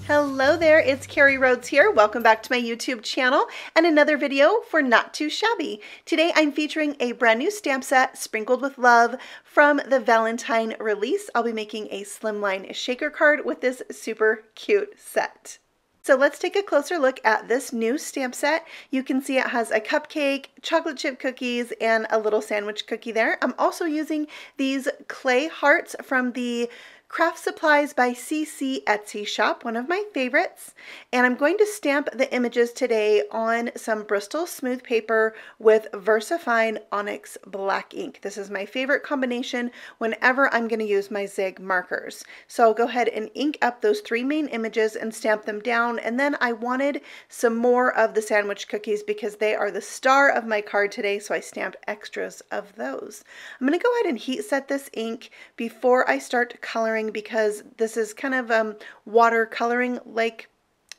Hello there, it's Carrie Rhodes here. Welcome back to my YouTube channel and another video for Not Too Shabby. Today I'm featuring a brand new stamp set, Sprinkled with Love, from the Valentine Release. I'll be making a Slimline Shaker card with this super cute set. So let's take a closer look at this new stamp set. You can see it has a cupcake, chocolate chip cookies, and a little sandwich cookie there. I'm also using these clay hearts from the Craft Supplies by CC Etsy shop, one of my favorites. And I'm going to stamp the images today on some Bristol smooth paper with VersaFine Onyx black ink. This is my favorite combination whenever I'm going to use my zig markers. So I'll go ahead and ink up those three main images and stamp them down. And then I wanted some more of the sandwich cookies because they are the star of my card today, so I stamped extras of those. I'm going to go ahead and heat set this ink before I start coloring, because this is kind of watercoloring like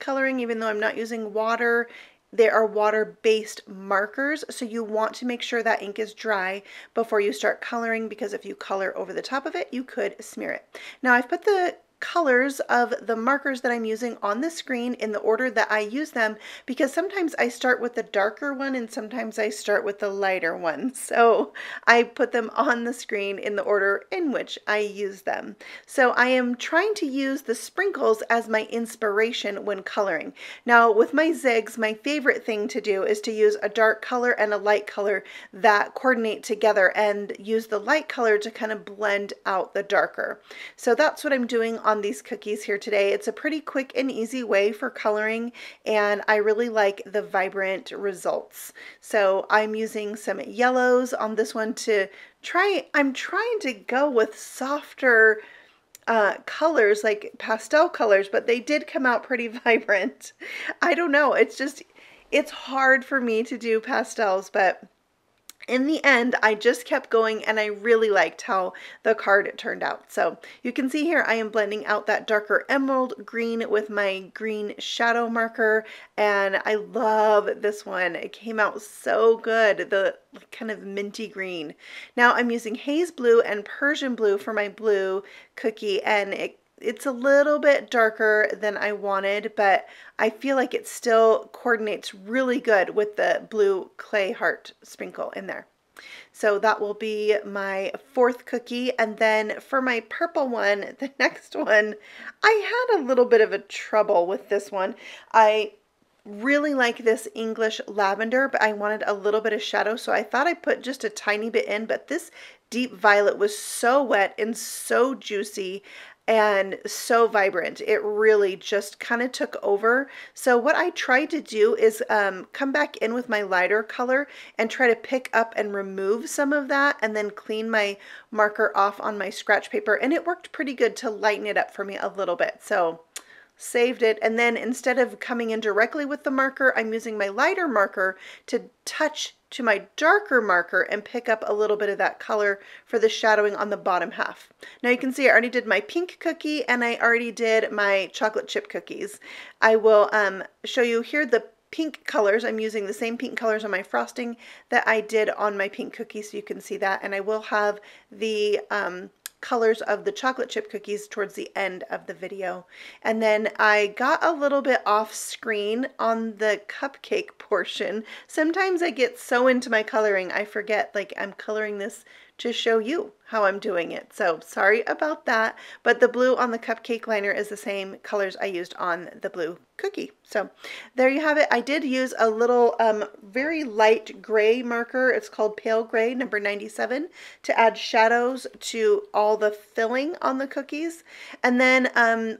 coloring, even though I'm not using water. They are water-based markers, so you want to make sure that ink is dry before you start coloring, because if you color over the top of it, you could smear it. Now I've put the colors of the markers that I'm using on the screen in the order that I use them, because sometimes I start with the darker one and sometimes I start with the lighter one. So I put them on the screen in the order in which I use them. So I am trying to use the sprinkles as my inspiration when coloring. Now with my zigs, my favorite thing to do is to use a dark color and a light color that coordinate together, and use the light color to kind of blend out the darker. So that's what I'm doing on these cookies here today. It's a pretty quick and easy way for coloring, and I really like the vibrant results. So I'm using some yellows on this one to try. I'm trying to go with softer colors, like pastel colors, but they did come out pretty vibrant. I don't know, it's hard for me to do pastels, but in the end, I just kept going and I really liked how the card turned out. So you can see here I am blending out that darker emerald green with my green shadow marker, and I love this one. It came out so good, the kind of minty green. Now I'm using Haze blue and Persian blue for my blue cookie, and it's a little bit darker than I wanted, but I feel like it still coordinates really good with the blue clay heart sprinkle in there. So that will be my fourth cookie. And then for my purple one, the next one, I had a little bit of a trouble with this one. I really like this English lavender, but I wanted a little bit of shadow, so I thought I put just a tiny bit in, but this deep violet was so wet and so juicy and so vibrant. It really just kind of took over. So what I tried to do is come back in with my lighter color and try to pick up and remove some of that, and then clean my marker off on my scratch paper, and it worked pretty good to lighten it up for me a little bit. So saved it, and then instead of coming in directly with the marker, I'm using my lighter marker to touch to my darker marker and pick up a little bit of that color for the shadowing on the bottom half. Now you can see I already did my pink cookie and I already did my chocolate chip cookies. I will show you here the pink colors. I'm using the same pink colors on my frosting that I did on my pink cookie, so you can see that, and I will have the colors of the chocolate chip cookies towards the end of the video. And then I got a little bit off screen on the cupcake portion. Sometimes I get so into my coloring I forget, like, I'm coloring this to show you how I'm doing it. So sorry about that, but the blue on the cupcake liner is the same colors I used on the blue cookie. So there you have it. I did use a little very light gray marker. It's called Pale Gray, number 97, to add shadows to all the filling on the cookies. And then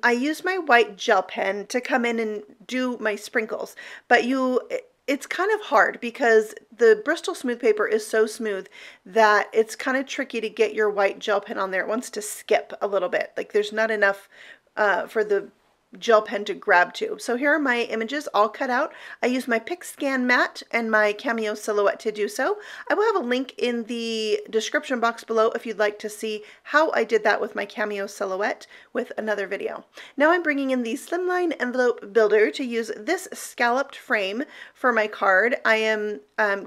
I used my white gel pen to come in and do my sprinkles. But it's kind of hard because the Bristol smooth paper is so smooth that it's kind of tricky to get your white gel pen on there. It wants to skip a little bit. Like there's not enough for the gel pen to grab to. So here are my images all cut out. I use my PixScan matte and my Cameo silhouette to do so. I will have a link in the description box below if you'd like to see how I did that with my Cameo silhouette with another video. Now I'm bringing in the Slimline envelope builder to use this scalloped frame for my card. I am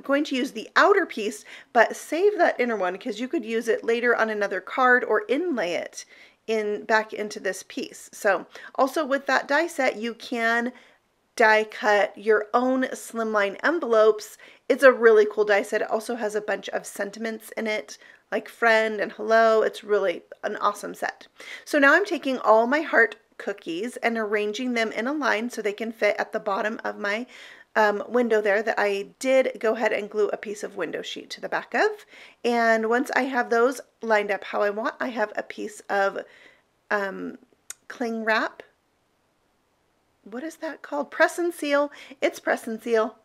going to use the outer piece, but save that inner one because you could use it later on another card or inlay it back into this piece. So also with that die set, you can die cut your own slimline envelopes. It's a really cool die set. It also has a bunch of sentiments in it, like friend and hello. It's really an awesome set. So now I'm taking all my heart cookies and arranging them in a line so they can fit at the bottom of my window there that I did go ahead and glue a piece of window sheet to the back of. And once I have those lined up how I want, I have a piece of cling wrap. What is that called? Press and seal. It's press and seal.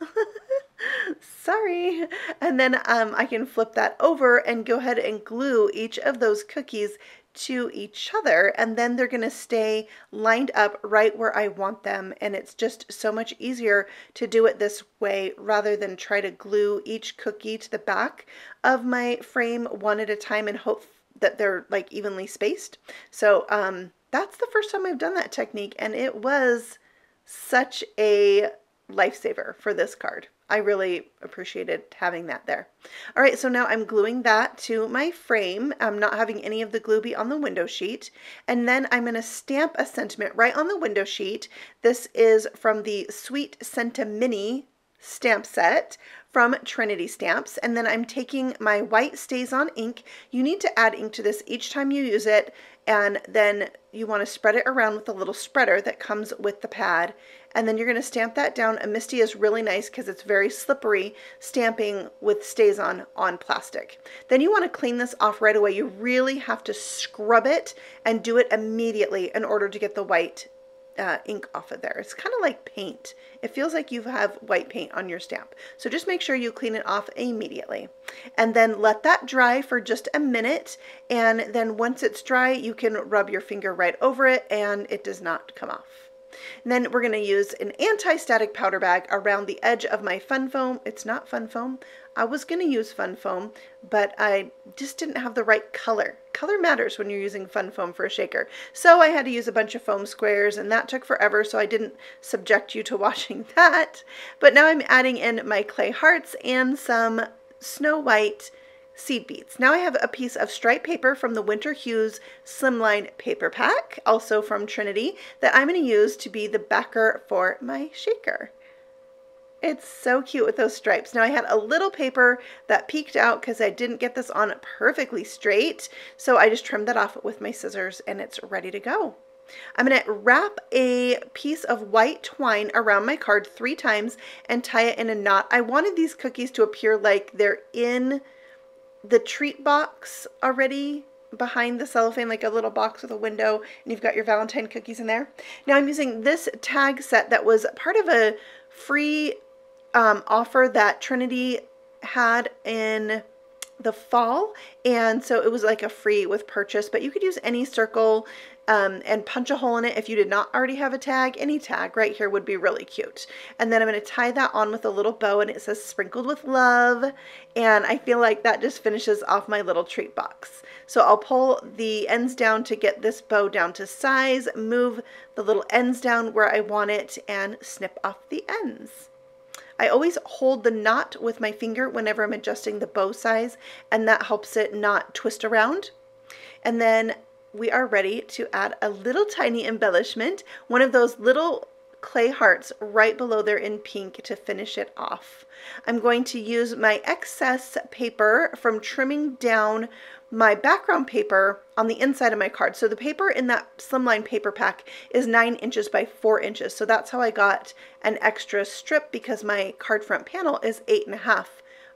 Sorry. And then I can flip that over and go ahead and glue each of those cookies to each other, and then they're going to stay lined up right where I want them. And it's just so much easier to do it this way rather than try to glue each cookie to the back of my frame one at a time and hope that they're like evenly spaced. So that's the first time I've done that technique, and it was such a lifesaver for this card. I really appreciated having that there. All right, so now I'm gluing that to my frame. I'm not having any of the glue be on the window sheet. And then I'm going to stamp a sentiment right on the window sheet. This is from the Sweet Senti-mini stamp set from Trinity Stamps. And then I'm taking my white StazOn ink. You need to add ink to this each time you use it, and then you want to spread it around with a little spreader that comes with the pad. And then you're going to stamp that down. A Misty is really nice because it's very slippery stamping with StazOn on plastic. Then you want to clean this off right away. You really have to scrub it and do it immediately in order to get the white ink off of there. It's kind of like paint. It feels like you have white paint on your stamp. So just make sure you clean it off immediately. And then let that dry for just a minute. And then once it's dry, you can rub your finger right over it and it does not come off. And then we're going to use an anti-static powder bag around the edge of my fun foam. It's not fun foam. I was going to use fun foam, but I just didn't have the right color. Color matters when you're using fun foam for a shaker. So I had to use a bunch of foam squares, and that took forever, so I didn't subject you to watching that. But now I'm adding in my clay hearts and some Snow White seed beads. Now I have a piece of striped paper from the Winter Hues Slimline Paper Pack, also from Trinity, that I'm going to use to be the backer for my shaker. It's so cute with those stripes. Now I had a little paper that peeked out because I didn't get this on perfectly straight, so I just trimmed that off with my scissors and it's ready to go. I'm going to wrap a piece of white twine around my card 3 times and tie it in a knot. I wanted these cookies to appear like they're in the treat box already behind the cellophane, like a little box with a window, and you've got your Valentine cookies in there. Now I'm using this tag set that was part of a free offer that Trinity had in the fall, and so it was like a free with purchase, but you could use any circle and punch a hole in it if you did not already have a tag. Any tag right here would be really cute. And then I'm going to tie that on with a little bow, and it says sprinkled with love, and I feel like that just finishes off my little treat box. So I'll pull the ends down to get this bow down to size, move the little ends down where I want it, and snip off the ends. I always hold the knot with my finger whenever I'm adjusting the bow size, and that helps it not twist around. And then we are ready to add a little tiny embellishment, one of those little clay hearts right below there in pink to finish it off. I'm going to use my excess paper from trimming down my background paper on the inside of my card. So the paper in that Slimline paper pack is 9 inches by 4 inches. So that's how I got an extra strip, because my card front panel is 8.5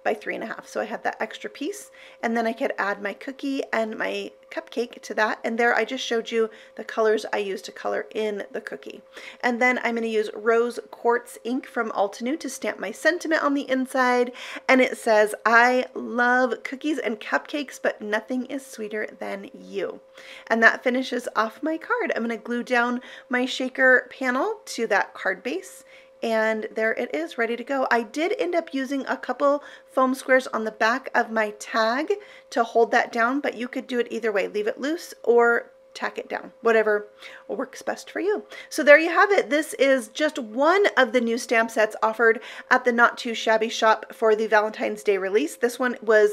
by 3.5. So I had that extra piece, and then I could add my cookie and my cupcake to that. And there I just showed you the colors I used to color in the cookie. And then I'm going to use rose quartz ink from Altenew to stamp my sentiment on the inside. And it says, I love cookies and cupcakes, but nothing is sweeter than you. And that finishes off my card. I'm going to glue down my shaker panel to that card base. And there it is, ready to go. I did end up using a couple foam squares on the back of my tag to hold that down, but you could do it either way. Leave it loose or tack it down, whatever works best for you. So there you have it. This is just one of the new stamp sets offered at the Not Too Shabby shop for the Valentine's Day release. This one was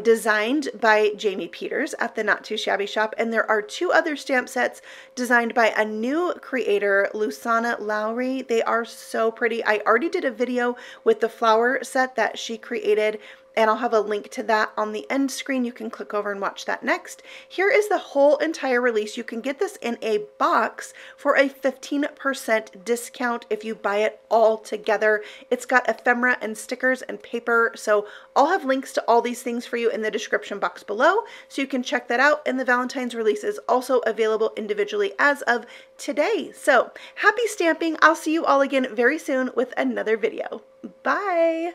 designed by Jamie Peters at the Not Too Shabby shop, and there are two other stamp sets designed by a new creator, Lusana Lowry. They are so pretty. I already did a video with the flower set that she created, and I'll have a link to that on the end screen. You can click over and watch that next. Here is the whole entire release. You can get this in a box for a 15% discount if you buy it all together. It's got ephemera and stickers and paper, so I'll have links to all these things for you in the description box below, so you can check that out. And the Valentine's release is also available individually as of today. So happy stamping. I'll see you all again very soon with another video. Bye.